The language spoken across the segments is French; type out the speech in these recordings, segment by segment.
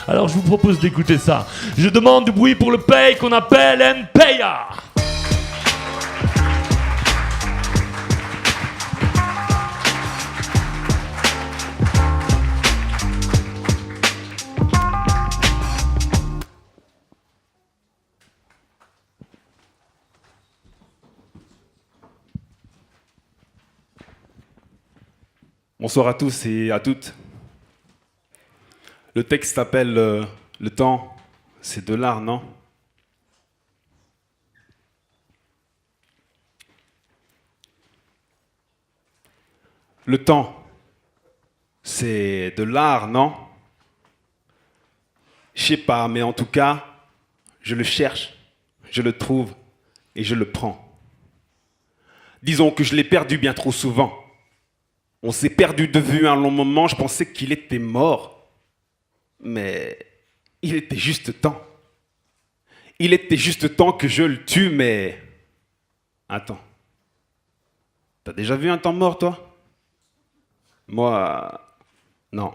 Alors je vous propose d'écouter ça. Je demande du bruit pour le Pay qu'on appelle Mpaya. Bonsoir à tous et à toutes. Le texte s'appelle Le temps, c'est de l'art, non? Le temps, c'est de l'art, non? Je sais pas, mais en tout cas, je le cherche, je le trouve et je le prends. Disons que je l'ai perdu bien trop souvent. On s'est perdu de vue un long moment, je pensais qu'il était mort. Mais il était juste temps. Il était juste temps que je le tue, mais... Attends. T'as déjà vu un temps mort, toi? Moi... Non.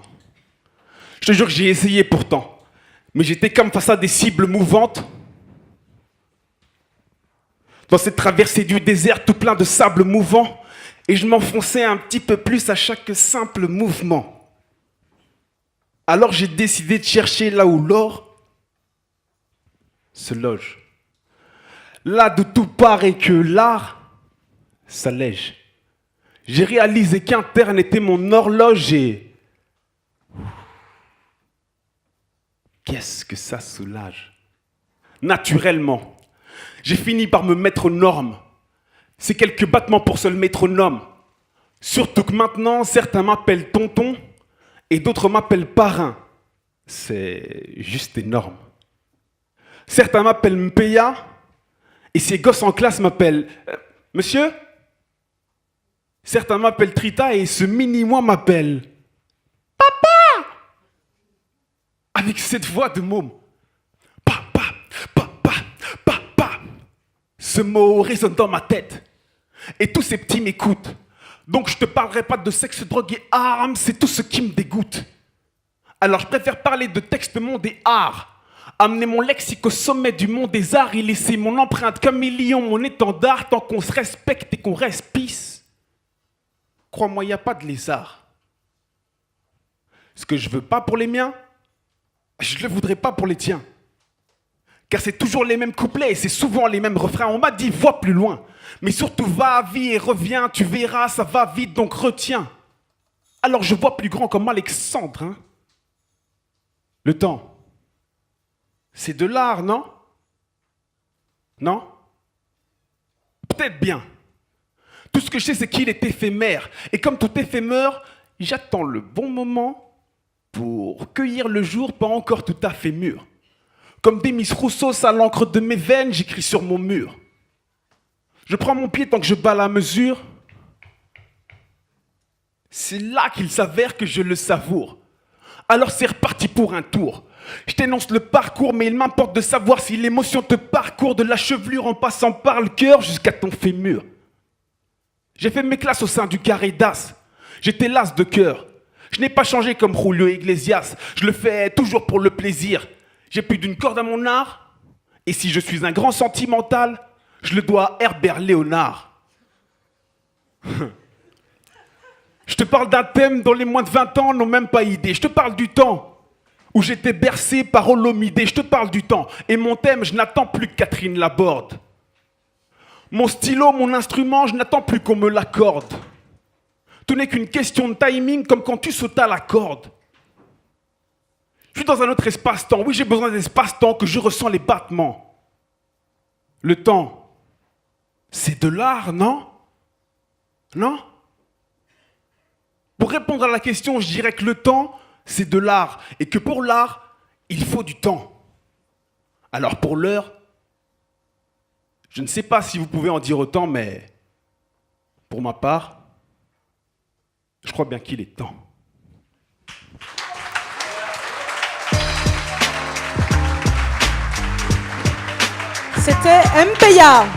Je te jure que j'ai essayé pourtant. Mais j'étais comme face à des cibles mouvantes. Dans cette traversée du désert tout plein de sable mouvant. Et je m'enfonçais un petit peu plus à chaque simple mouvement. Alors j'ai décidé de chercher là où l'or se loge. Là d'où tout part et que l'art s'allège. J'ai réalisé qu'interne était mon horloge et... Qu'est-ce que ça soulage. Naturellement, j'ai fini par me mettre aux normes. C'est quelques battements pour seul métronome. Surtout que maintenant, certains m'appellent tonton et d'autres m'appellent parrain. C'est juste énorme. Certains m'appellent Mpaya et ces gosses en classe m'appellent Monsieur. Certains m'appellent Trita et ce mini-moi m'appelle Papa. Avec cette voix de môme. Papa, papa, papa. Ce mot résonne dans ma tête. Et tous ces petits m'écoutent. Donc je te parlerai pas de sexe, drogue et armes, c'est tout ce qui me dégoûte. Alors je préfère parler de texte, monde et art. Amener mon lexique au sommet du monde des arts et laisser mon empreinte caméléon, mon étendard, tant qu'on se respecte et qu'on reste peace. Crois-moi, il n'y a pas de lézard. Ce que je veux pas pour les miens, je le voudrais pas pour les tiens. Car c'est toujours les mêmes couplets et c'est souvent les mêmes refrains. On m'a dit, vois plus loin. Mais surtout, va, vie et reviens. Tu verras, ça va vite, donc retiens. Alors je vois plus grand comme Alexandre. Hein. Le temps, c'est de l'art, non? Non? Peut-être bien. Tout ce que je sais, c'est qu'il est éphémère. Et comme tout éphémère, j'attends le bon moment pour cueillir le jour pas encore tout à fait mûr. Comme Demis Rousseau, à l'encre de mes veines, j'écris sur mon mur. Je prends mon pied tant que je bats la mesure. C'est là qu'il s'avère que je le savoure. Alors c'est reparti pour un tour. Je t'énonce le parcours, mais il m'importe de savoir si l'émotion te parcourt de la chevelure en passant par le cœur jusqu'à ton fémur. J'ai fait mes classes au sein du carré d'as. J'étais las de cœur. Je n'ai pas changé comme Julio Iglesias. Je le fais toujours pour le plaisir. J'ai plus d'une corde à mon art. Et si je suis un grand sentimental, je le dois à Herbert Léonard. Je te parle d'un thème dont les moins de 20 ans n'ont même pas idée. Je te parle du temps où j'étais bercé par Olomidé. Je te parle du temps. Et mon thème, je n'attends plus que Catherine l'aborde. Mon stylo, mon instrument, je n'attends plus qu'on me l'accorde. Tout n'est qu'une question de timing, comme quand tu sautes à la corde. Je suis dans un autre espace-temps. Oui, j'ai besoin d'espace-temps que je ressens les battements. Le temps, c'est de l'art, non? Non? Pour répondre à la question, je dirais que le temps, c'est de l'art. Et que pour l'art, il faut du temps. Alors pour l'heure, je ne sais pas si vous pouvez en dire autant, mais pour ma part, je crois bien qu'il est temps. C'était Mpaya.